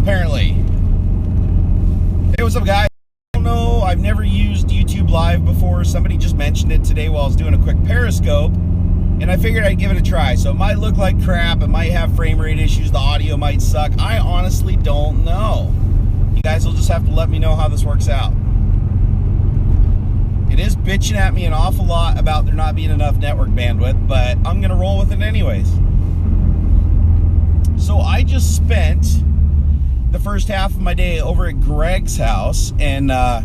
apparently. Hey, what's up, guys? I don't know, I've never used YouTube Live before. Somebody just mentioned it today while I was doing a quick Periscope, and I figured I'd give it a try. So it might look like crap, it might have frame rate issues, the audio might suck. I honestly don't know. You guys will just have to let me know how this works out. It is bitching at me an awful lot about there not being enough network bandwidth, but I'm gonna roll with it anyways. So I just spent the first half of my day over at Greg's house, and I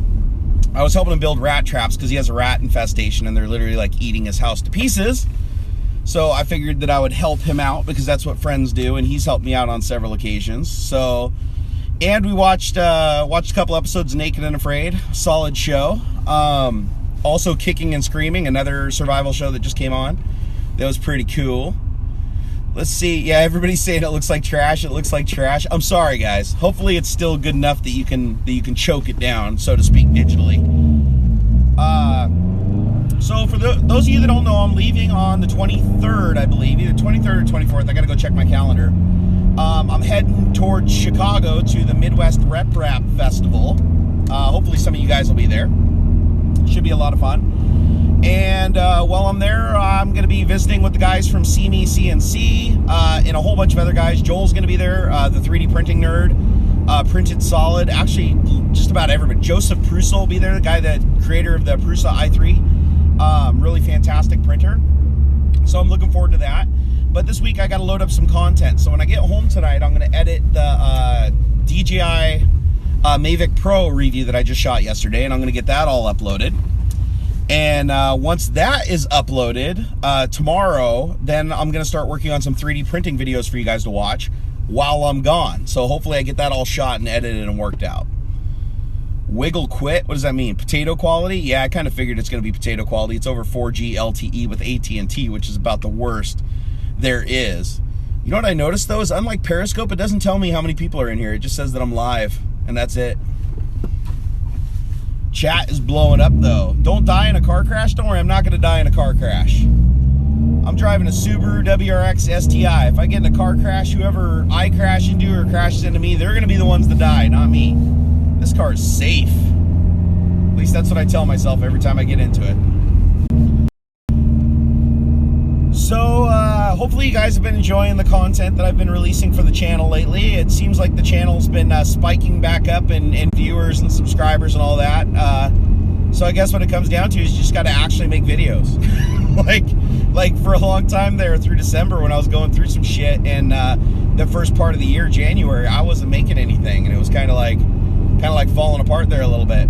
was helping him build rat traps because he has a rat infestation and they're literally like eating his house to pieces. So I figured that I would help him out because that's what friends do, and he's helped me out on several occasions. So, and we watched a couple episodes of Naked and Afraid, solid show. Also Kicking and Screaming, another survival show that just came on. That was pretty cool. Let's see. Yeah, everybody's saying it looks like trash. It looks like trash. I'm sorry, guys. Hopefully it's still good enough that you can choke it down, so to speak, digitally. So for those of you that don't know, I'm leaving on the 23rd, I believe. Either 23rd or 24th. I got to go check my calendar. I'm heading towards Chicago to the Midwest Rep Rap Festival. Hopefully some of you guys will be there. Should be a lot of fun. And while I'm there, I'm going to be visiting with the guys from See Me CNC and a whole bunch of other guys. Joel's going to be there, the 3D printing nerd, Printed Solid. Actually, just about everybody. Joseph Prusa will be there, the guy, the creator of the Prusa i3. Really fantastic printer. So I'm looking forward to that. But this week I got to load up some content. So when I get home tonight, I'm going to edit the DJI Mavic Pro review that I just shot yesterday, and I'm going to get that all uploaded. And once that is uploaded tomorrow, then I'm going to start working on some 3D printing videos for you guys to watch while I'm gone. So hopefully I get that all shot and edited and worked out. Wiggle quit? What does that mean? Potato quality? Yeah, I kind of figured it's going to be potato quality. It's over 4G LTE with ATTN, which is about the worst there is. You know what I noticed, though, is unlike Periscope, it doesn't tell me how many people are in here. It just says that I'm live, and that's it. Chat is blowing up, though. Don't die in a car crash? Don't worry, I'm not going to die in a car crash. I'm driving a Subaru WRX STI. If I get in a car crash, whoever I crash into or crashes into me, they're going to be the ones that die, not me. This car is safe. At least that's what I tell myself every time I get into it. So, hopefully you guys have been enjoying the content that I've been releasing for the channel lately. It seems like the channel's been spiking back up in viewers and subscribers and all that. So I guess what it comes down to is you just got to actually make videos. like for a long time there through December when I was going through some shit, and the first part of the year, January, I wasn't making anything, and it was kind of like falling apart there a little bit.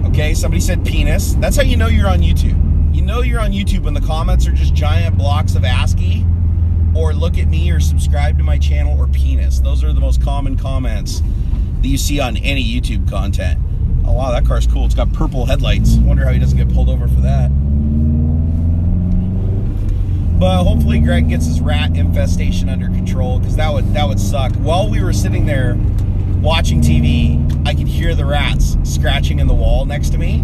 Okay, somebody said penis. That's how you know you're on YouTube. You know you're on YouTube when the comments are just giant blocks of ASCII, or look at me, or subscribe to my channel, or penis. Those are the most common comments that you see on any YouTube content. Oh wow, that car's cool. It's got purple headlights. Wonder how he doesn't get pulled over for that. But hopefully Greg gets his rat infestation under control, because that would suck. While we were sitting there watching TV, I could hear the rats scratching in the wall next to me.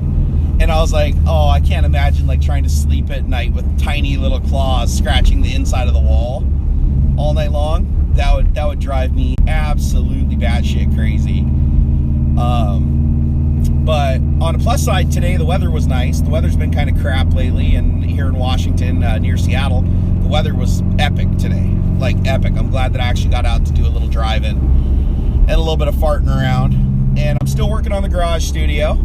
And I was like, oh, I can't imagine like trying to sleep at night with tiny little claws scratching the inside of the wall all night long. That would drive me absolutely batshit crazy. But on the plus side, today the weather was nice. The weather's been kind of crap lately, and here in Washington, near Seattle, the weather was epic today. Like epic. I'm glad that I actually got out to do a little driving and a little bit of farting around. And I'm still working on the garage studio.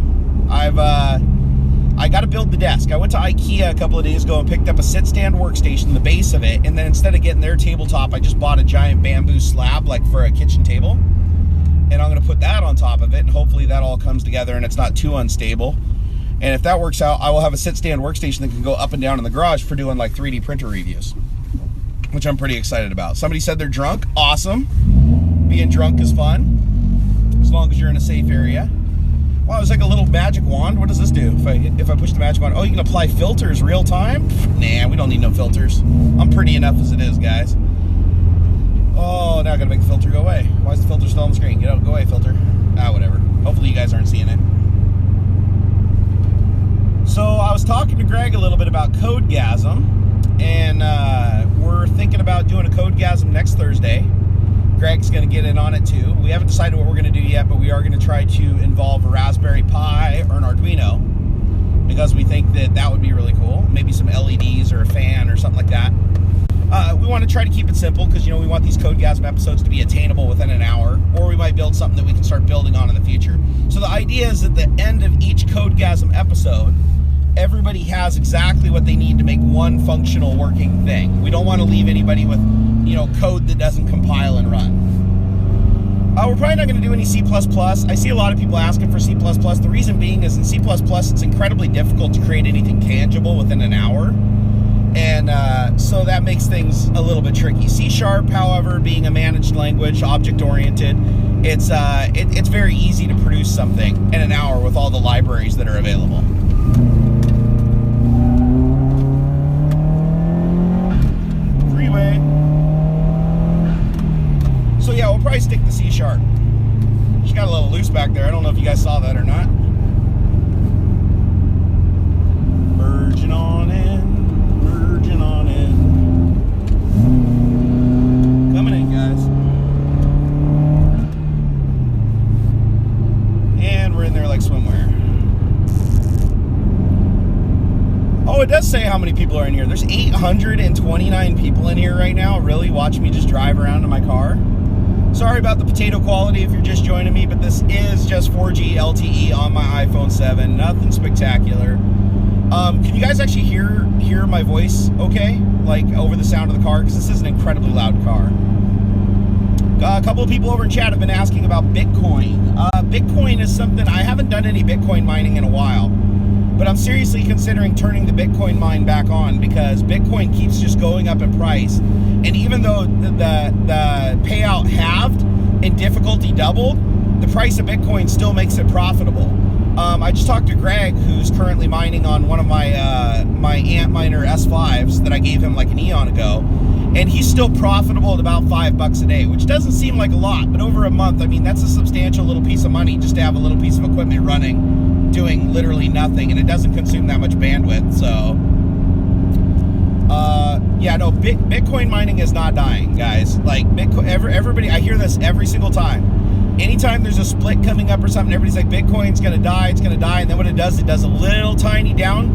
I got to build the desk. I went to IKEA a couple of days ago and picked up a sit-stand workstation, the base of it, and then instead of getting their tabletop, I just bought a giant bamboo slab, like for a kitchen table, and I'm going to put that on top of it, and hopefully that all comes together and it's not too unstable. And if that works out, I will have a sit-stand workstation that can go up and down in the garage for doing like 3D printer reviews, which I'm pretty excited about. Somebody said they're drunk. Awesome. Being drunk is fun, as long as you're in a safe area. Wow, it's like a little magic wand. What does this do if I push the magic wand? Oh, you can apply filters real time? Nah, we don't need no filters. I'm pretty enough as it is, guys. Oh, now I gotta make the filter go away. Why is the filter still on the screen? Get out, go away, filter. Ah, whatever. Hopefully you guys aren't seeing it. So I was talking to Greg a little bit about Codegasm, and we're thinking about doing a Codegasm next Thursday. Greg's going to get in on it too. We haven't decided what we're going to do yet, but we are going to try to involve a Raspberry Pi or an Arduino, because we think that that would be really cool. Maybe some LEDs or a fan or something like that. We want to try to keep it simple because, you know, we want these Codegasm episodes to be attainable within an hour, or we might build something that we can start building on in the future. So the idea is at the end of each Codegasm episode, everybody has exactly what they need to make one functional working thing. We don't want to leave anybody with, you know, code that doesn't compile and run. We're probably not going to do any C++. I see a lot of people asking for C++. The reason being is in C++ it's incredibly difficult to create anything tangible within an hour. And so that makes things a little bit tricky. C#, however, being a managed language, object-oriented, it's very easy to produce something in an hour with all the libraries that are available. Freeway. So yeah, we'll probably stick to C#. She got a little loose back there. I don't know if you guys saw that or not. Merging on in. On in. Coming in, guys. And we're in there like swimwear. Oh, it does say how many people are in here. There's 829 people in here right now. Really? Watch me just drive around in my car. Sorry about the potato quality if you're just joining me, but this is just 4G LTE on my iPhone 7. Nothing spectacular. Can you guys actually hear my voice okay? Like over the sound of the car? Because this is an incredibly loud car. A couple of people over in chat have been asking about Bitcoin. Bitcoin is something, I haven't done any Bitcoin mining in a while, but I'm seriously considering turning the Bitcoin mine back on because Bitcoin keeps just going up in price. And even though the payout halved and difficulty doubled, the price of Bitcoin still makes it profitable. I just talked to Greg, who's currently mining on one of my my Antminer S5s that I gave him like an eon ago, and he's still profitable at about $5 a day, which doesn't seem like a lot, but over a month, I mean, that's a substantial little piece of money just to have a little piece of equipment running, doing literally nothing, and it doesn't consume that much bandwidth. So, yeah, no, Bitcoin mining is not dying, guys. Like Bitcoin, everybody, I hear this every single time. Anytime there's a split coming up or something, everybody's like, Bitcoin's gonna die, it's gonna die, and then what it does a little tiny down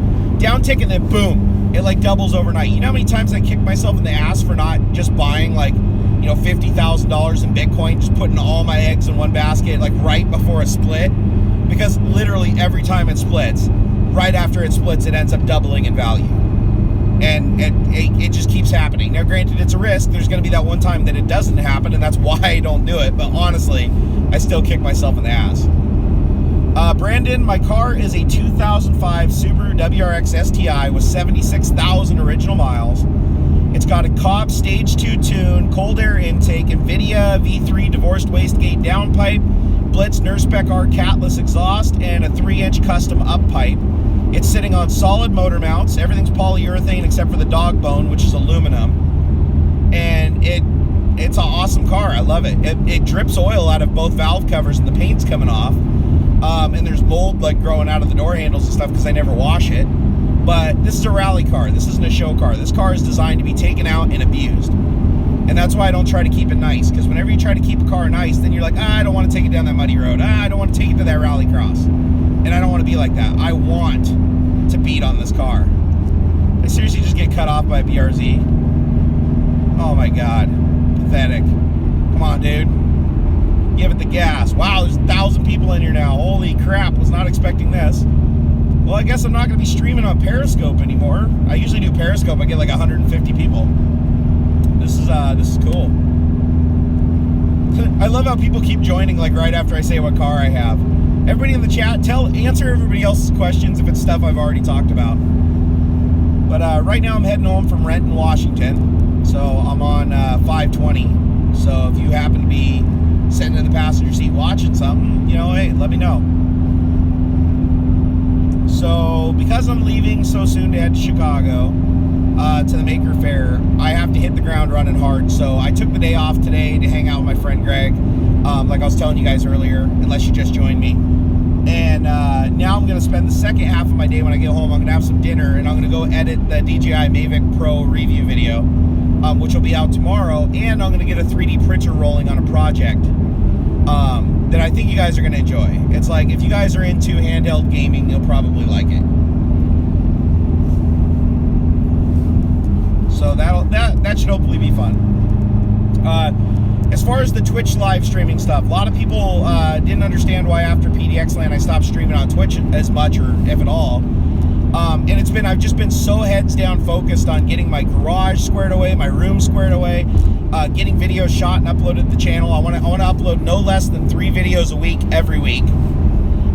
tick, and then boom, it like doubles overnight. You know how many times I kicked myself in the ass for not just buying like, you know, $50,000 in Bitcoin, just putting all my eggs in one basket like right before a split? Because literally every time it splits, right after it splits, it ends up doubling in value. And it just keeps happening. Now, granted, it's a risk. There's going to be that one time that it doesn't happen, and that's why I don't do it. But honestly, I still kick myself in the ass. Brandon, my car is a 2005 Subaru WRX STI with 76,000 original miles. It's got a Cobb Stage 2 tune, cold air intake, NVIDIA V3 divorced wastegate downpipe, Blitz Nurspec R catless exhaust, and a 3-inch custom up pipe. It's sitting on solid motor mounts. Everything's polyurethane except for the dog bone, which is aluminum. And it's an awesome car. I love it. It drips oil out of both valve covers and the paint's coming off. And there's mold like growing out of the door handles and stuff because I never wash it. But this is a rally car. This isn't a show car. This car is designed to be taken out and abused. And that's why I don't try to keep it nice. Because whenever you try to keep a car nice, then you're like, I don't want to take it down that muddy road. I don't want to take it to that rally cross. And I don't want to be like that. I want to beat on this car. I seriously just get cut off by a BRZ. Oh my God. Pathetic. Come on, dude. Give it the gas. Wow, there's 1,000 people in here now. Holy crap. Was not expecting this. Well, I guess I'm not going to be streaming on Periscope anymore. I usually do Periscope. I get like 150 people. This is cool. I love how people keep joining like right after I say what car I have. Everybody in the chat, answer everybody else's questions if it's stuff I've already talked about. But right now I'm heading home from Renton, Washington. So I'm on 520. So if you happen to be sitting in the passenger seat watching something, you know, hey, let me know. So because I'm leaving so soon to head to Chicago, to the Maker Faire, I have to hit the ground running hard. So I took the day off today to hang out with my friend Greg, like I was telling you guys earlier, unless you just joined me. And now I'm going to spend the second half of my day when I get home. I'm going to have some dinner, and I'm going to go edit the DJI Mavic Pro review video. which will be out tomorrow, and I'm going to get a 3D printer rolling on a project that I think you guys are going to enjoy. It's like, if you guys are into handheld gaming, you'll probably like it. So that should hopefully be fun. As far as the Twitch live streaming stuff, a lot of people didn't understand why after PDX Land I stopped streaming on Twitch as much, or if at all. And I've just been so heads down focused on getting my garage squared away, my room squared away, getting videos shot and uploaded to the channel. I want to upload no less than 3 videos a week every week.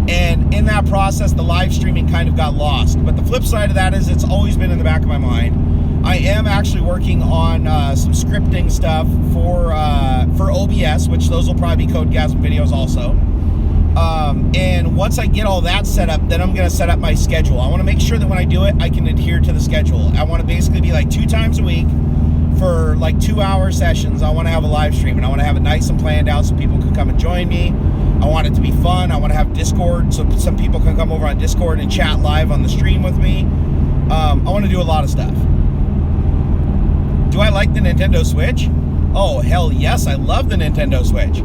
And in that process, the live streaming kind of got lost. But the flip side of that is it's always been in the back of my mind. I am actually working on some scripting stuff for OBS, which those will probably be Codegasm videos also. And once I get all that set up, then I'm going to set up my schedule. I want to make sure that when I do it, I can adhere to the schedule. I want to basically be like 2 times a week for like 2-hour sessions. I want to have a live stream, and I want to have it nice and planned out so people can come and join me. I want it to be fun. I want to have Discord so some people can come over on Discord and chat live on the stream with me. I want to do a lot of stuff. Do I like the Nintendo Switch? Oh, hell yes, I love the Nintendo Switch.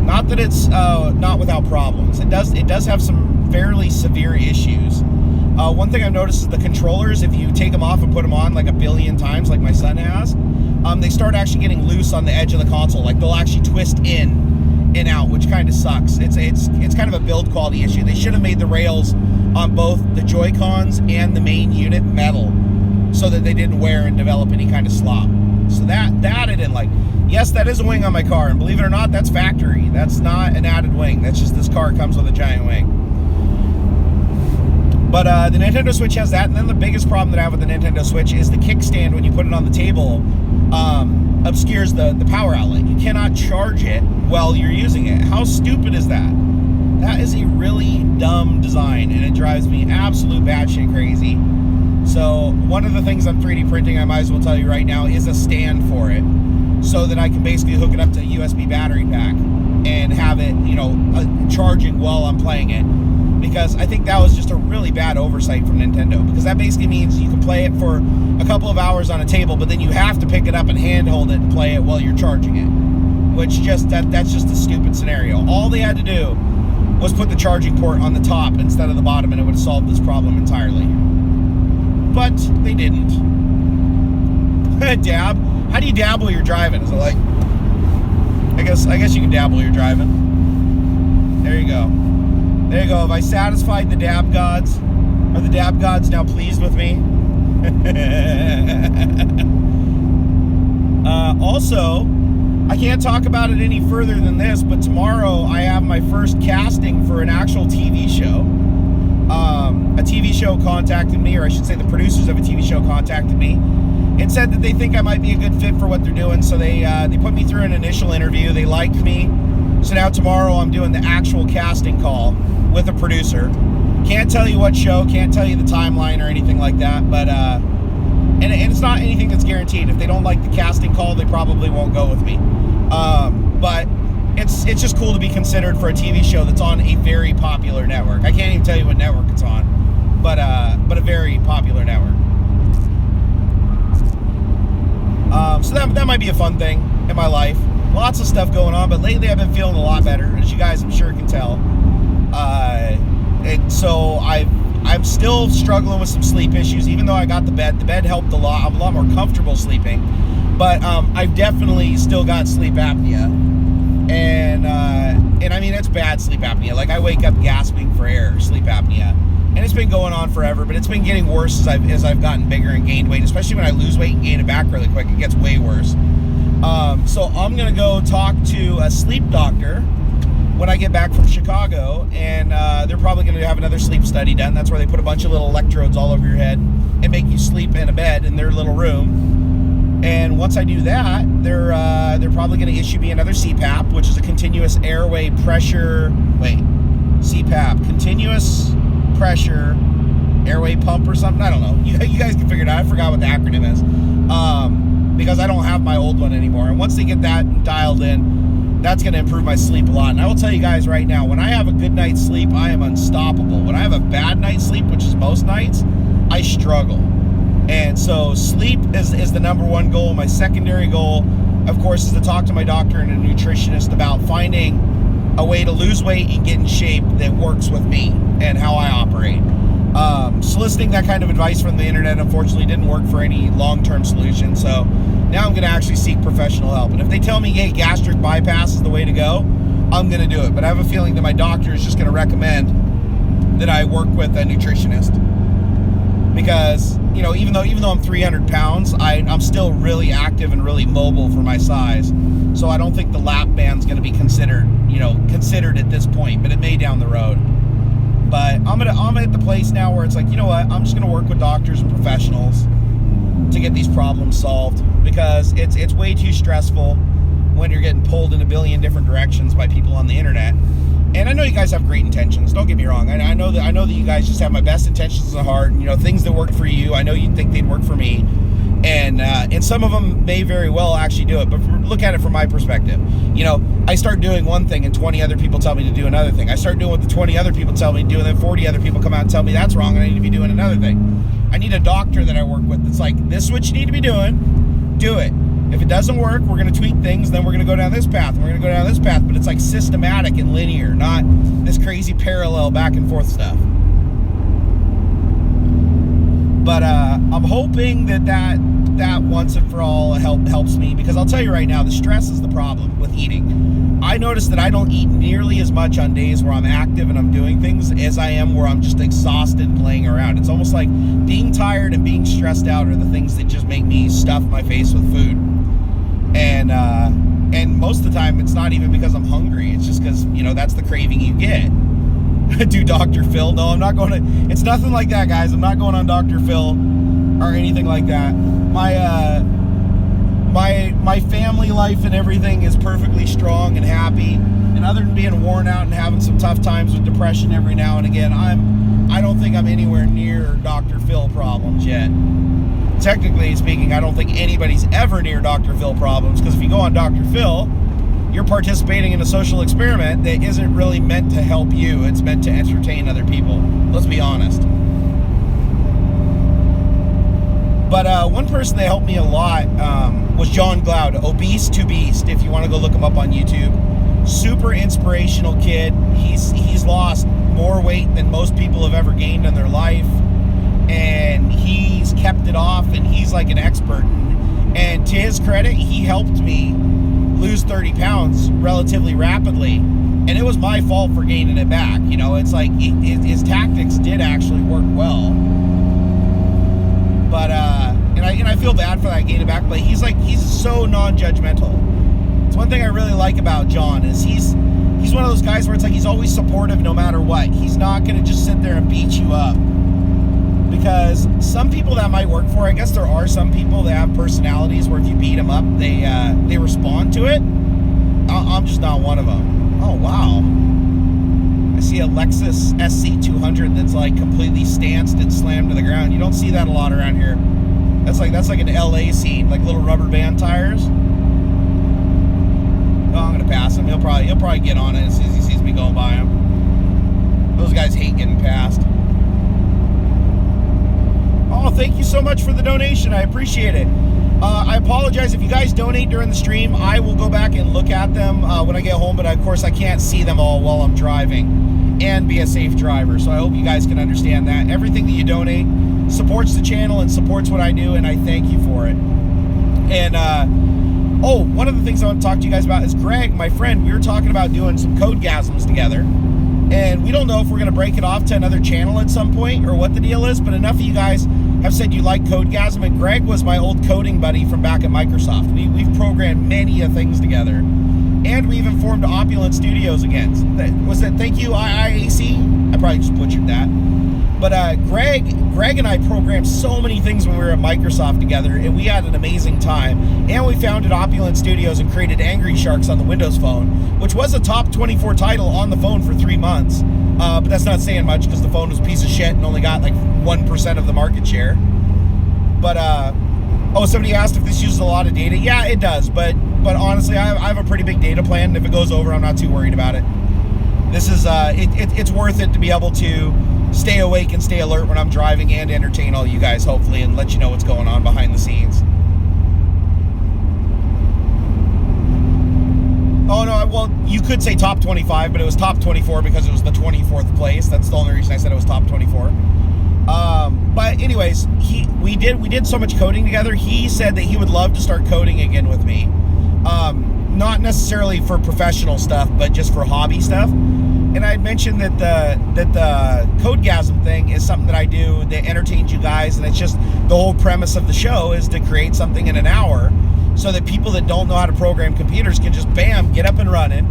Not that it's not without problems. It does have some fairly severe issues. One thing I've noticed is the controllers, if you take them off and put them on like a billion times, like my son has, they start actually getting loose on the edge of the console. Like they'll actually twist in and out, which kind of sucks. It's kind of a build quality issue. They should have made the rails on both the Joy-Cons and the main unit metal, so that they didn't wear and develop any kind of slop. So that I didn't like. Yes, that is a wing on my car, and believe it or not, that's factory. That's not an added wing. That's just this car comes with a giant wing. But the Nintendo Switch has that, and then the biggest problem that I have with the Nintendo Switch is the kickstand, when you put it on the table, obscures the power outlet. You cannot charge it while you're using it. How stupid is that? That is a really dumb design, and it drives me absolute batshit crazy. So one of the things I'm 3D printing, I might as well tell you right now, is a stand for it, so that I can basically hook it up to a USB battery pack and have it, charging while I'm playing it. Because I think that was just a really bad oversight from Nintendo, because that basically means you can play it for a couple of hours on a table, but then you have to pick it up and handhold it and play it while you're charging it, which that's just a stupid scenario. All they had to do was put the charging port on the top instead of the bottom, and it would have solved this problem entirely. But they didn't. Dab? How do you dab while you're driving? Is it like, I guess you can dab while you're driving. There you go. There you go. Have I satisfied the dab gods? Are the dab gods now pleased with me? Also, I can't talk about it any further than this, but tomorrow I have my first casting for an actual TV show. A TV show contacted me, or I should say the producers of a TV show contacted me and said that they think I might be a good fit for what they're doing. So they put me through an initial interview. They liked me. So now tomorrow I'm doing the actual casting call with a producer. Can't tell you what show, can't tell you the timeline or anything like that, but and it's not anything that's guaranteed. If they don't like the casting call, they probably won't go with me. But it's just cool to be considered for a TV show that's on a very popular network. I can't even tell you what network it's on, but a very popular network. So that might be a fun thing in my life. Lots of stuff going on, but lately I've been feeling a lot better, as you guys I'm sure can tell. So I'm still struggling with some sleep issues, even though I got the bed. The bed helped a lot. I'm a lot more comfortable sleeping, but I've definitely still got sleep apnea, and I mean, it's bad sleep apnea. Like, I wake up gasping for air, sleep apnea, and it's been going on forever. But it's been getting worse as I've gotten bigger and gained weight. Especially when I lose weight and gain it back really quick, it gets way worse. So I'm gonna go talk to a sleep doctor when I get back from Chicago, and they're probably going to have another sleep study done. That's where they put a bunch of little electrodes all over your head and make you sleep in a bed in their little room. And once I do that, they're probably going to issue me another CPAP, which is a continuous airway pressure. CPAP, continuous pressure airway pump or something. I don't know. You guys can figure it out. I forgot what the acronym is, because I don't have my old one anymore. And once they get that dialed in, that's going to improve my sleep a lot. And I will tell you guys right now, when I have a good night's sleep, I am unstoppable. When I have a bad night's sleep, which is most nights, I struggle. And so sleep is the number one goal. My secondary goal, of course, is to talk to my doctor and a nutritionist about finding a way to lose weight and get in shape that works with me and how I operate. Soliciting that kind of advice from the internet, unfortunately, didn't work for any long-term solution. So now I'm going to actually seek professional help. And if they tell me, hey, gastric bypass is the way to go, I'm going to do it. But I have a feeling that my doctor is just going to recommend that I work with a nutritionist. Because, you know, even though I'm 300 pounds, I'm still really active and really mobile for my size. So I don't think the lap band's going to be considered at this point, but it may down the road. But I'm at the place now where it's like, you know what, I'm just going to work with doctors and professionals to get these problems solved, because it's way too stressful when you're getting pulled in a billion different directions by people on the internet. And I know you guys have great intentions. Don't get me wrong. I know that you guys just have my best intentions at heart. And, you know, things that work for you, I know you think they'd work for me. And some of them may very well actually do it. But look at it from my perspective. You know, I start doing one thing and 20 other people tell me to do another thing. I start doing what the 20 other people tell me to do, and then 40 other people come out and tell me that's wrong and I need to be doing another thing. I need a doctor that I work with that's like, this is what you need to be doing. Do it. If it doesn't work, we're going to tweak things, then we're going to go down this path, and we're going to go down this path. But it's like systematic and linear, not this crazy parallel back and forth stuff. But I'm hoping that once and for all helps me, because I'll tell you right now, the stress is the problem with eating. I notice that I don't eat nearly as much on days where I'm active and I'm doing things as I am where I'm just exhausted and laying around. It's almost like being tired and being stressed out are the things that just make me stuff my face with food. And most of the time it's not even because I'm hungry. It's just because, you know, that's the craving you get. Do Dr. Phil? No, I'm not going to. It's nothing like that, guys. I'm not going on Dr. Phil or anything like that. My family life and everything is perfectly strong and happy. And other than being worn out and having some tough times with depression every now and again, I don't think I'm anywhere near Dr. Phil problems yet. Technically speaking, I don't think anybody's ever near Dr. Phil problems, because if you go on Dr. Phil, you're participating in a social experiment that isn't really meant to help you. It's meant to entertain other people. Let's be honest. But one person that helped me a lot was John Gloud, Obese to Beast, if you want to go look him up on YouTube. Super inspirational kid. He's lost more weight than most people have ever gained in their life. And he's kept it off, and he's like an expert. And to his credit, he helped me lose 30 pounds relatively rapidly. And it was my fault for gaining it back. You know, it's like his tactics did actually work well. But, and I feel bad for that gaining it back, but he's so non-judgmental. It's one thing I really like about John is he's one of those guys where it's like he's always supportive no matter what. He's not going to just sit there and beat you up. Because some people that might work for, I guess there are some people that have personalities where if you beat them up, they respond to it. I'm just not one of them. Oh, wow. I see a Lexus SC200 that's like completely stanced and slammed to the ground. You don't see that a lot around here. That's like an LA scene, like little rubber band tires. Oh, I'm gonna pass him. He'll probably get on it as soon as he sees me going by him. Those guys hate getting passed. Oh, thank you so much for the donation. I appreciate it. I apologize if you guys donate during the stream. I will go back and look at them when I get home, but of course I can't see them all while I'm driving and be a safe driver. So I hope you guys can understand that. Everything that you donate supports the channel and supports what I do, and I thank you for it. And one of the things I want to talk to you guys about is Greg, my friend. We were talking about doing some Codegasms together. And we don't know if we're going to break it off to another channel at some point or what the deal is, but enough of you guys have said you like Codegasm, and Greg was my old coding buddy from back at Microsoft. We've programmed many of things together, and we even formed Opulent Studios again. Thank you, IIAC? I probably just butchered that. But Greg and I programmed so many things when we were at Microsoft together, and we had an amazing time. And we founded Opulent Studios and created Angry Sharks on the Windows Phone, which was a top 24 title on the phone for 3 months. But that's not saying much because the phone was a piece of shit and only got like 1% of the market share. But, somebody asked if this uses a lot of data. Yeah, it does. But honestly, I have a pretty big data plan. And if it goes over, I'm not too worried about it. This is, it's worth it to be able to stay awake and stay alert when I'm driving and entertain all you guys, hopefully, and let you know what's going on behind the scenes. Oh, no, well, you could say top 25, but it was top 24 because it was the 24th place. That's the only reason I said it was top 24. But anyways, we did so much coding together. He said that he would love to start coding again with me. Not necessarily for professional stuff, but just for hobby stuff. And I had mentioned that the Codegasm thing is something that I do that entertains you guys, and it's just the whole premise of the show is to create something in an hour so that people that don't know how to program computers can just, bam, get up and running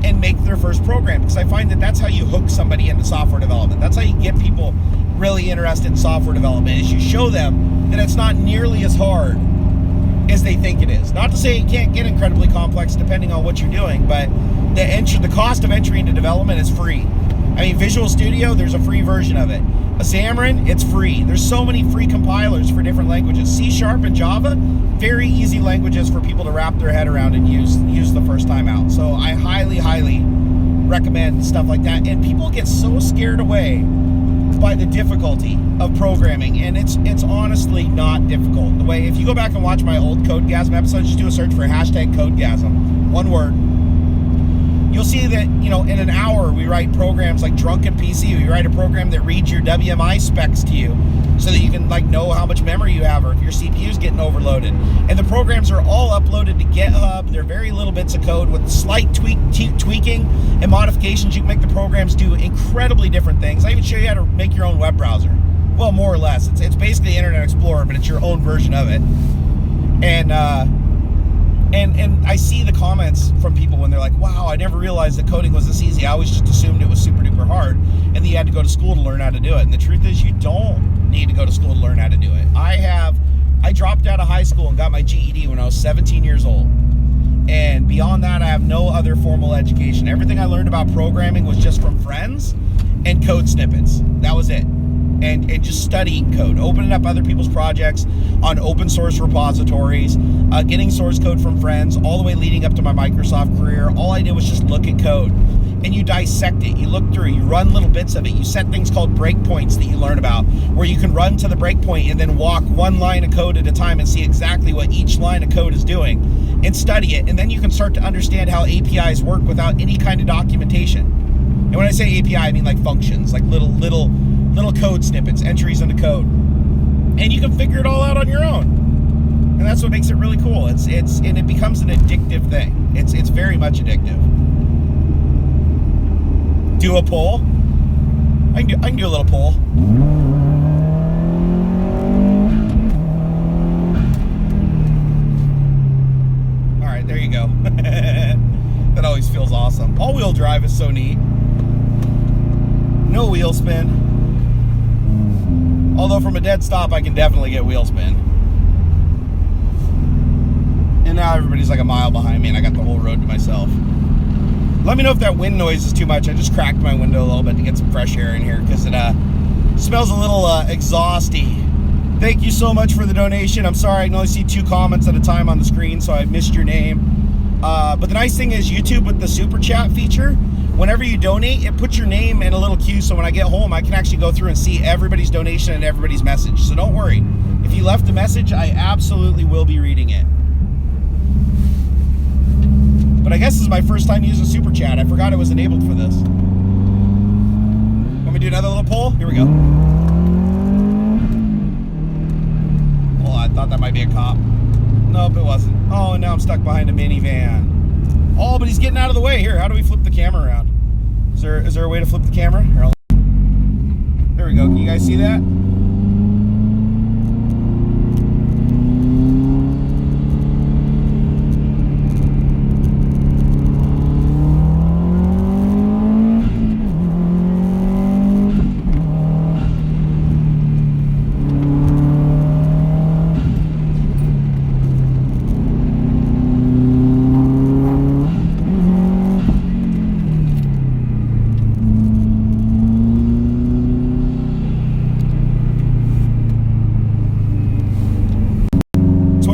and make their first program. Because I find that that's how you hook somebody into software development. That's how you get people really interested in software development, is you show them that it's not nearly as hard as they think it is. Not to say it can't get incredibly complex depending on what you're doing, but the cost of entry into development is free. I mean, Visual Studio, there's a free version of it. A Xamarin, it's free. There's so many free compilers for different languages. C# and Java, very easy languages for people to wrap their head around and use the first time out. So I highly, highly recommend stuff like that. And people get so scared away by the difficulty of programming, and it's honestly not difficult. The way, if you go back and watch my old Codegasm episodes, just do a search for #Codegasm, one word. You'll see that, you know, in an hour we write programs like Drunken PC. We write a program that reads your WMI specs to you so that you can like know how much memory you have or if your CPU's getting overloaded. And the programs are all uploaded to GitHub. They're very little bits of code with slight tweaking and modifications. You can make the programs do incredibly different things. I even show you how to make your own web browser. Well, more or less. It's basically Internet Explorer, but it's your own version of it. And I see the comments from people when they're like, wow, I never realized that coding was this easy. I always just assumed it was super duper hard and that you had to go to school to learn how to do it. And the truth is you don't need to go to school to learn how to do it. I dropped out of high school and got my GED when I was 17 years old. And beyond that, I have no other formal education. Everything I learned about programming was just from friends and code snippets. That was it. And just studying code, opening up other people's projects on open source repositories, getting source code from friends, all the way leading up to my Microsoft career. All I did was just look at code, and you dissect it, you look through, you run little bits of it, you set things called breakpoints that you learn about, where you can run to the breakpoint and then walk one line of code at a time and see exactly what each line of code is doing, and study it, and then you can start to understand how APIs work without any kind of documentation. And when I say API, I mean like functions, like little code snippets, entries into code. And you can figure it all out on your own. And that's what makes it really cool. And it becomes an addictive thing. It's very much addictive. Do a poll. I can do a little poll. All right, there you go. That always feels awesome. All-wheel drive is so neat. No wheel spin. Although from a dead stop, I can definitely get wheel spin. And now everybody's like a mile behind me and I got the whole road to myself. Let me know if that wind noise is too much. I just cracked my window a little bit to get some fresh air in here because it smells a little exhausty. Thank you so much for the donation. I'm sorry I can only see 2 comments at a time on the screen, so I missed your name. But the nice thing is YouTube with the super chat feature, whenever you donate, it puts your name in a little queue, so when I get home, I can actually go through and see everybody's donation and everybody's message. So don't worry. If you left a message, I absolutely will be reading it. But I guess this is my first time using Super Chat. I forgot it was enabled for this. Want me to do another little poll? Here we go. Oh, I thought that might be a cop. Nope, it wasn't. Oh, and now I'm stuck behind a minivan. Oh, but he's getting out of the way. Here, how do we flip the camera around? Is there a way to flip the camera? Here, there we go. Can you guys see that?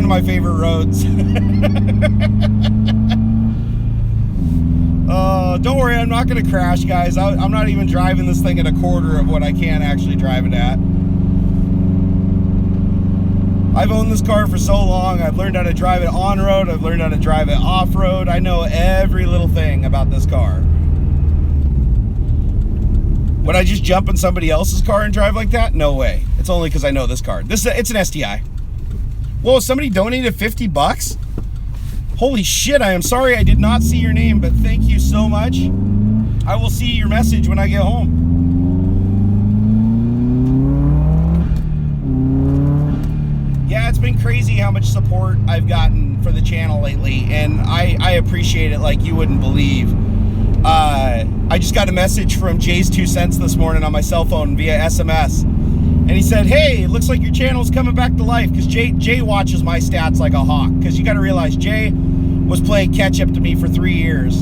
My favorite roads. Oh, don't worry, I'm not going to crash, guys. I'm not even driving this thing at a quarter of what I can actually drive it at. I've owned this car for so long. I've learned how to drive it on-road. I've learned how to drive it off-road. I know every little thing about this car. Would I just jump in somebody else's car and drive like that? No way. It's only because I know this car. It's an STI. Whoa, somebody donated 50 bucks? Holy shit, I am sorry I did not see your name, but thank you so much. I will see your message when I get home. Yeah, it's been crazy how much support I've gotten for the channel lately, and I appreciate it like you wouldn't believe. I just got a message from Jay's 2 cents this morning on my cell phone via SMS. And he said, hey, it looks like your channel's coming back to life, because Jay watches my stats like a hawk. Because you got to realize, Jay was playing catch-up to me for 3 years.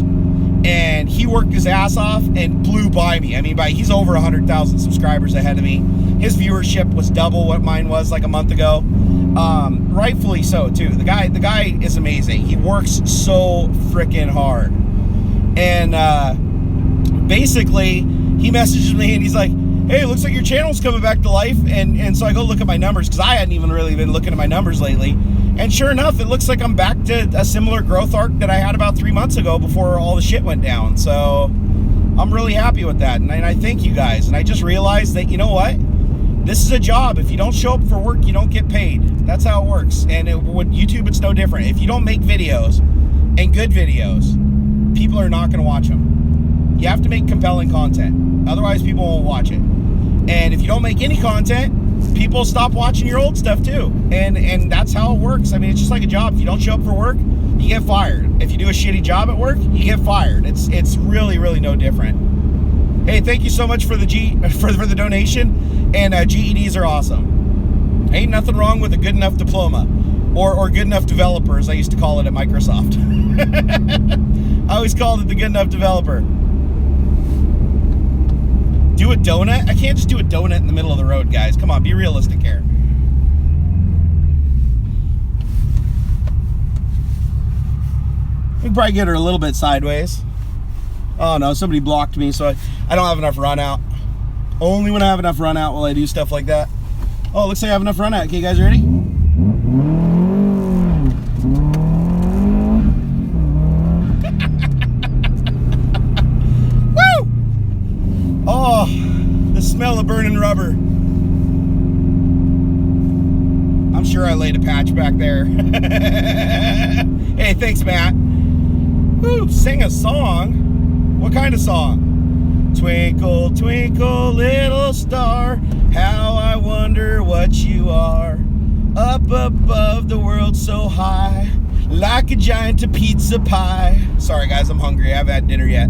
And he worked his ass off and blew by me. I mean, he's over 100,000 subscribers ahead of me. His viewership was double what mine was like a month ago. Rightfully so, too. The guy is amazing. He works so freaking hard. And basically, he messages me and he's like, hey, it looks like your channel's coming back to life. And so I go look at my numbers, because I hadn't even really been looking at my numbers lately. And sure enough, it looks like I'm back to a similar growth arc that I had about 3 months ago before all the shit went down. So I'm really happy with that. And I thank you guys. And I just realized that, you know what? This is a job. If you don't show up for work, you don't get paid. That's how it works. And with YouTube, it's no different. If you don't make videos, and good videos, people are not going to watch them. You have to make compelling content. Otherwise, people won't watch it. And if you don't make any content, people stop watching your old stuff too. And that's how it works. I mean, it's just like a job. If you don't show up for work, you get fired. If you do a shitty job at work, you get fired. It's really, really no different. Hey, thank you so much for the donation. And GEDs are awesome. Ain't nothing wrong with a good enough diploma, or good enough developer, as I used to call it at Microsoft. I always called it the good enough developer. Do a donut? I can't just do a donut in the middle of the road, guys. Come on, be realistic here. We can probably get her a little bit sideways. Oh no, somebody blocked me, so I don't have enough run out. Only when I have enough run out will I do stuff like that. Oh, it looks like I have enough run out. Okay, you guys ready? Oh, the smell of burning rubber. I'm sure I laid a patch back there. Hey, thanks, Matt. Woo, sing a song? What kind of song? Twinkle, twinkle, little star, how I wonder what you are. Up above the world so high, like a giant pizza pie. Sorry, guys, I'm hungry. I haven't had dinner yet.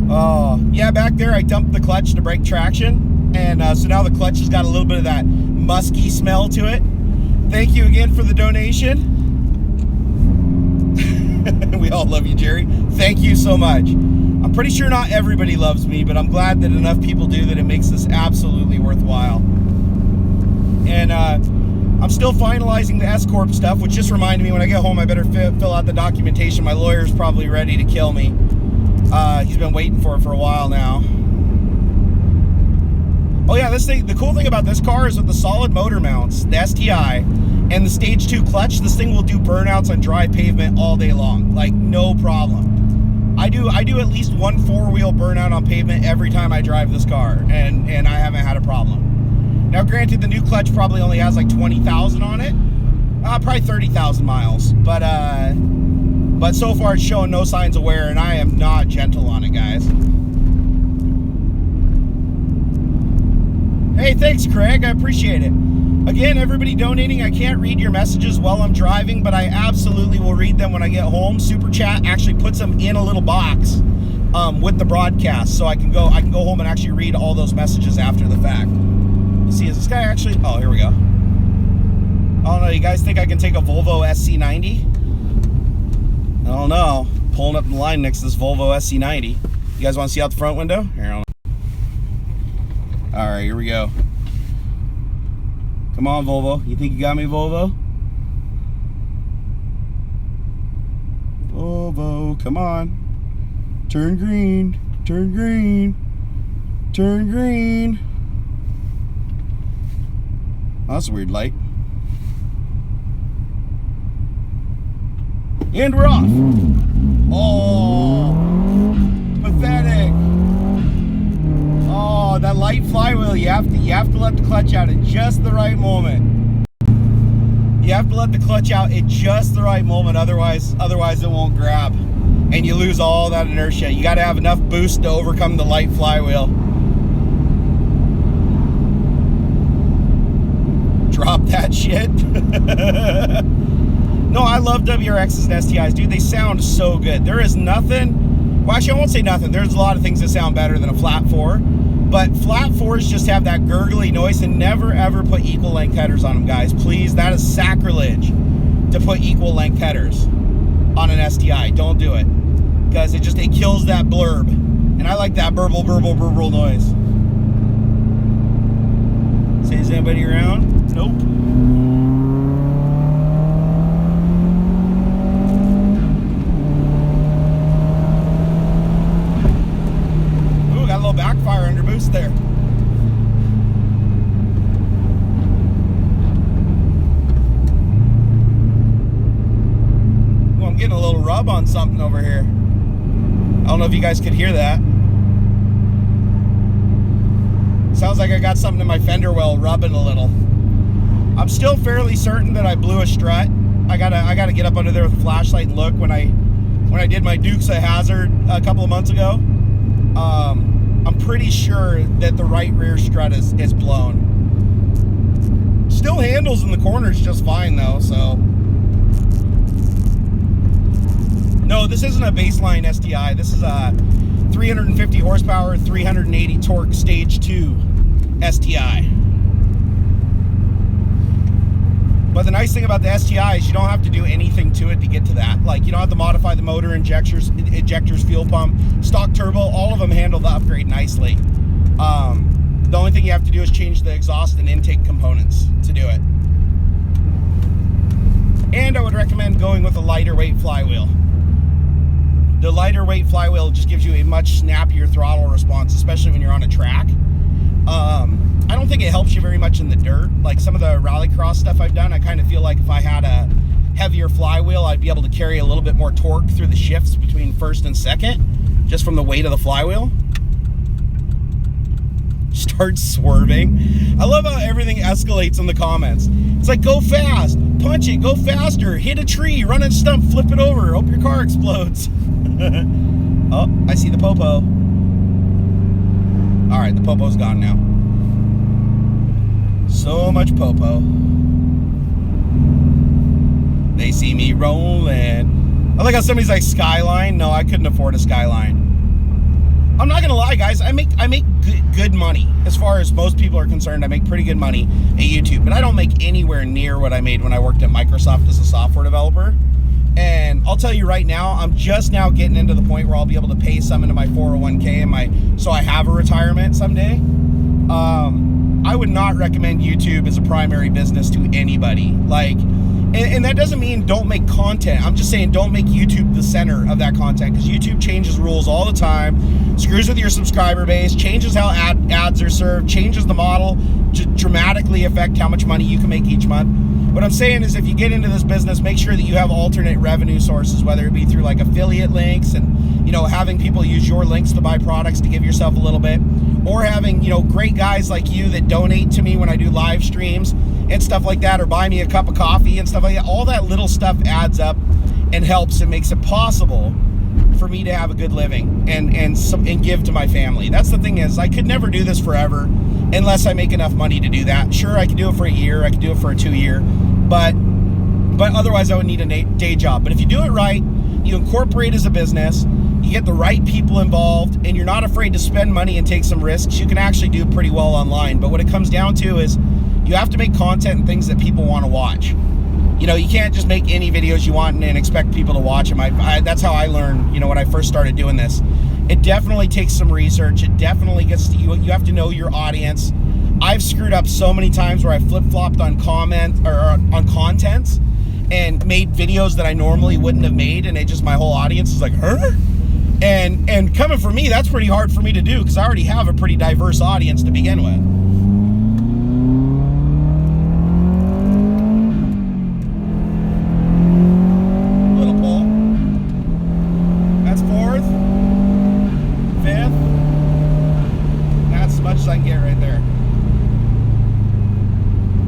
Oh, yeah, back there I dumped the clutch to break traction, and so now the clutch has got a little bit of that musky smell to it. Thank you again for the donation. We all love you, Jerry. Thank you so much. I'm pretty sure not everybody loves me, but I'm glad that enough people do that it makes this absolutely worthwhile. And I'm still finalizing the S-Corp stuff, which just reminded me when I get home I better fill out the documentation. My lawyer's probably ready to kill me. He's been waiting for it for a while now. Oh yeah, this thing, the cool thing about this car is with the solid motor mounts, the STI, and the stage 2 clutch, this thing will do burnouts on dry pavement all day long. Like, no problem. I do at least one 4-wheel burnout on pavement every time I drive this car, and I haven't had a problem. Now granted, the new clutch probably only has like 20,000 on it. Probably 30,000 miles. But so far it's showing no signs of wear, and I am not gentle on it, guys. Hey, thanks, Craig. I appreciate it. Again, everybody donating, I can't read your messages while I'm driving, but I absolutely will read them when I get home. Super Chat actually puts them in a little box with the broadcast, so I can go home and actually read all those messages after the fact. Let's see, is this guy actually... Oh, here we go. Oh no, you guys think I can take a Volvo SC90? I don't know. Pulling up the line next to this Volvo SC90. You guys want to see out the front window? Here, hold on. All right, here we go. Come on, Volvo. You think you got me, Volvo? Volvo, come on. Turn green. Turn green. Turn green. Oh, that's a weird light. And we're off. Oh, pathetic. Oh, that light flywheel, you have to let the clutch out at just the right moment. You have to let the clutch out at just the right moment, otherwise it won't grab. And you lose all that inertia. You gotta have enough boost to overcome the light flywheel. Drop that shit. No, I love WRXs and STIs, dude. They sound so good. There is nothing, well, actually, I won't say nothing. There's a lot of things that sound better than a flat four, but flat fours just have that gurgly noise. And never ever put equal length headers on them, guys. Please, that is sacrilege to put equal length headers on an STI. Don't do it, because it kills that blurb. And I like that burble noise. Say, is anybody around? Nope. Backfire under boost there. Well, I'm getting a little rub on something over here. I don't know if you guys could hear that. Sounds like I got something in my fender well rubbing a little. I'm still fairly certain that I blew a strut. I gotta get up under there with a flashlight and look. When I did my Dukes of Hazzard a couple of months ago, I'm pretty sure that the right rear strut is blown. Still handles in the corners just fine though, so. No, this isn't a baseline STI. This is a 350 horsepower, 380 torque stage 2 STI. But the nice thing about the STI is you don't have to do anything to it to get to that. Like, you don't have to modify the motor, injectors, fuel pump, stock turbo. All of them handle the upgrade nicely. The only thing you have to do is change the exhaust and intake components to do it. And I would recommend going with a lighter weight flywheel. The lighter weight flywheel just gives you a much snappier throttle response, especially when you're on a track. I don't think it helps you very much in the dirt. Like some of the rallycross stuff I've done, I kind of feel like if I had a heavier flywheel, I'd be able to carry a little bit more torque through the shifts between first and second, just from the weight of the flywheel. Start swerving. I love how everything escalates in the comments. It's like, go fast, punch it, go faster, hit a tree, run a stump, flip it over, hope your car explodes. Oh, I see the popo. All right, the popo's gone now. So much popo. They see me rolling. I like how somebody's like, Skyline. No, I couldn't afford a Skyline. I'm not gonna lie, guys. I make good money. As far as most people are concerned, I make pretty good money at YouTube, but I don't make anywhere near what I made when I worked at Microsoft as a software developer. And I'll tell you right now, I'm just now getting into the point where I'll be able to pay some into my 401k and so I have a retirement someday. I would not recommend YouTube as a primary business to anybody. Like, and that doesn't mean don't make content. I'm just saying don't make YouTube the center of that content, because YouTube changes rules all the time, screws with your subscriber base, changes how ads are served, changes the model to dramatically affect how much money you can make each month. What I'm saying is, if you get into this business, make sure that you have alternate revenue sources, whether it be through like affiliate links and, you know, having people use your links to buy products to give yourself a little bit, or having, you know, great guys like you that donate to me when I do live streams and stuff like that, or buy me a cup of coffee and stuff like that. All that little stuff adds up and helps and makes it possible for me to have a good living and give to my family. That's the thing, is I could never do this forever unless I make enough money to do that. Sure, I could do it for a year, I could do it for a 2 year, but otherwise I would need a day job. But if you do it right, you incorporate as a business, you get the right people involved, and you're not afraid to spend money and take some risks, you can actually do pretty well online. But what it comes down to is you have to make content and things that people want to watch. You know, you can't just make any videos you want and expect people to watch them. That's how I learned, you know, when I first started doing this. It definitely takes some research. It definitely gets to you. You have to know your audience. I've screwed up so many times where I flip-flopped on on content and made videos that I normally wouldn't have made, and my whole audience is like, huh? And coming from me, that's pretty hard for me to do because I already have a pretty diverse audience to begin with. Little pull. That's fourth. Fifth. That's as much as I can get right there.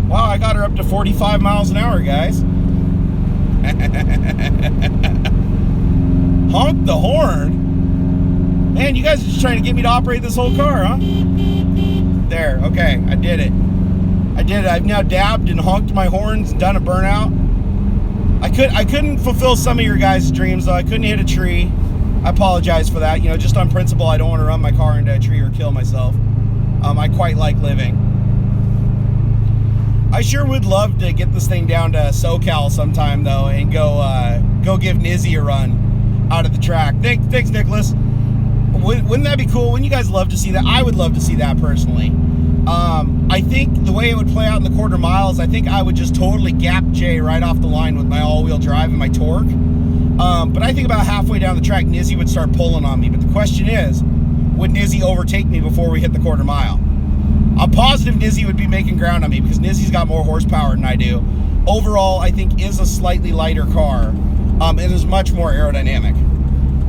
Wow, I got her up to 45 miles an hour, guys. Honk the horn. Man, you guys are just trying to get me to operate this whole car, huh? There, okay, I did it. I've now dabbed and honked my horns, done a burnout. I couldn't fulfill some of your guys' dreams, though. I couldn't hit a tree. I apologize for that. You know, just on principle, I don't want to run my car into a tree or kill myself. I quite like living. I sure would love to get this thing down to SoCal sometime, though, and go give Nizzy a run out of the track. Thanks, Nicholas. Wouldn't that be cool? Wouldn't you guys love to see that? I would love to see that personally. I think the way it would play out in the quarter miles, I think I would just totally gap Jay right off the line with my all-wheel drive and my torque. But I think about halfway down the track, Nizzy would start pulling on me. But the question is, would Nizzy overtake me before we hit the quarter mile? I'm positive Nizzy would be making ground on me because Nizzy's got more horsepower than I do. Overall, I think is a slightly lighter car. It is much more aerodynamic.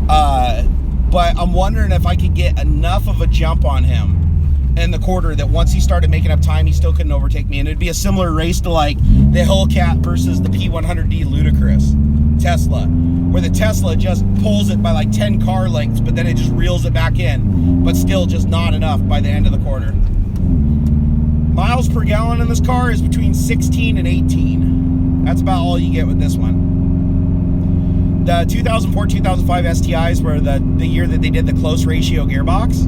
But I'm wondering if I could get enough of a jump on him in the quarter that once he started making up time, he still couldn't overtake me. And it'd be a similar race to like the Hellcat versus the P100D Ludicrous Tesla, where the Tesla just pulls it by like 10 car lengths, but then it just reels it back in, but still just not enough by the end of the quarter. Miles per gallon in this car is between 16 and 18. That's about all you get with this one. The 2004-2005 STIs were the year that they did the close ratio gearbox.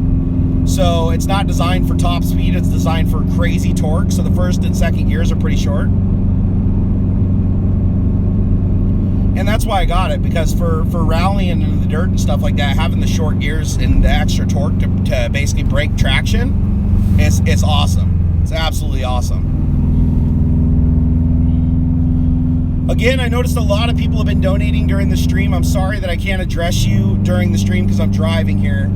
So it's not designed for top speed, it's designed for crazy torque. So the first and second gears are pretty short. And that's why I got it, because for rallying in the dirt and stuff like that, having the short gears and the extra torque to basically break traction, it's awesome. It's absolutely awesome. Again, I noticed a lot of people have been donating during the stream. I'm sorry that I can't address you during the stream because I'm driving here.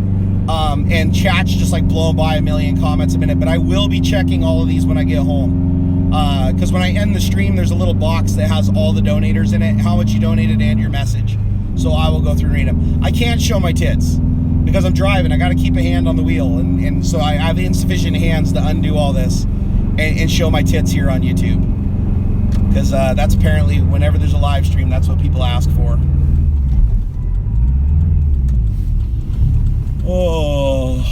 And chat's just like blowing by a million comments a minute, but I will be checking all of these when I get home. Because when I end the stream, there's a little box that has all the donators in it, how much you donated, and your message. So I will go through and read them. I can't show my tits because I'm driving. I got to keep a hand on the wheel, and so I have insufficient hands to undo all this and show my tits here on YouTube. Because that's apparently, whenever there's a live stream, that's what people ask for. Oh,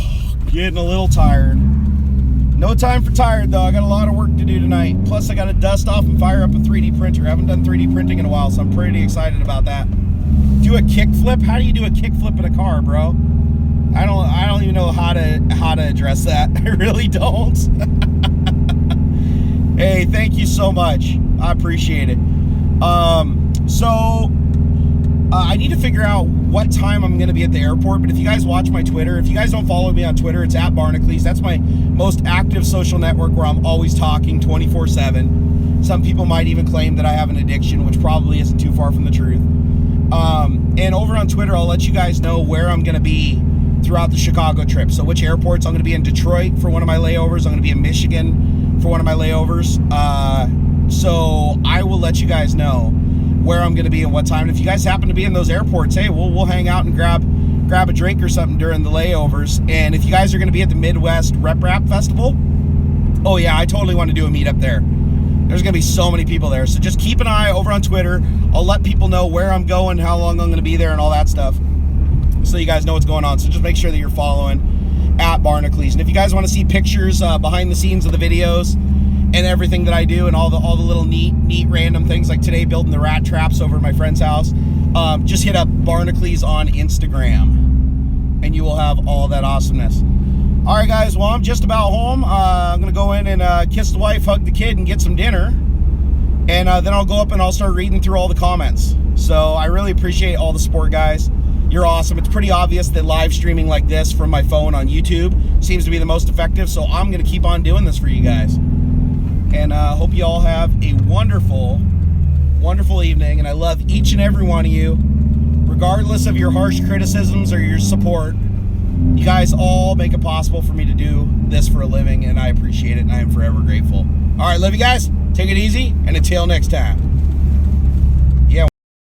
getting a little tired. No time for tired, though. I got a lot of work to do tonight. Plus, I got to dust off and fire up a 3D printer. I haven't done 3D printing in a while, so I'm pretty excited about that. Do a kickflip? How do you do a kickflip in a car, bro? I don't even know how to address that. I really don't. Hey, thank you so much. I appreciate it. I need to figure out what time I'm going to be at the airport, but if you guys watch my Twitter, if you guys don't follow me on Twitter, it's at Barnacules. That's my most active social network where I'm always talking 24/7. Some people might even claim that I have an addiction, which probably isn't too far from the truth. And over on Twitter, I'll let you guys know where I'm going to be throughout the Chicago trip. So which airports. I'm going to be in Detroit for one of my layovers. I'm going to be in Michigan for one of my layovers. So I will let you guys know where I'm going to be and what time. And if you guys happen to be in those airports, hey, we'll hang out and grab a drink or something during the layovers. And if you guys are going to be at the Midwest Rep Rap Festival, oh yeah, I totally want to do a meetup there. There's going to be so many people there. So just keep an eye over on Twitter. I'll let people know where I'm going, how long I'm going to be there, and all that stuff, so you guys know what's going on. So just make sure that you're following at Barnacules. And if you guys want to see pictures behind the scenes of the videos and everything that I do, and all the little neat random things, like today building the rat traps over at my friend's house, just hit up Barnacules on Instagram, and you will have all that awesomeness. All right, guys. Well, I'm just about home. I'm gonna go in and kiss the wife, hug the kid, and get some dinner, and then I'll go up and I'll start reading through all the comments. So I really appreciate all the support, guys. You're awesome. It's pretty obvious that live streaming like this from my phone on YouTube seems to be the most effective, so I'm gonna keep on doing this for you guys. And hope you all have a wonderful, wonderful evening. And I love each and every one of you, regardless of your harsh criticisms or your support, you guys all make it possible for me to do this for a living, and I appreciate it, and I am forever grateful. All right, love you guys. Take it easy, and until next time.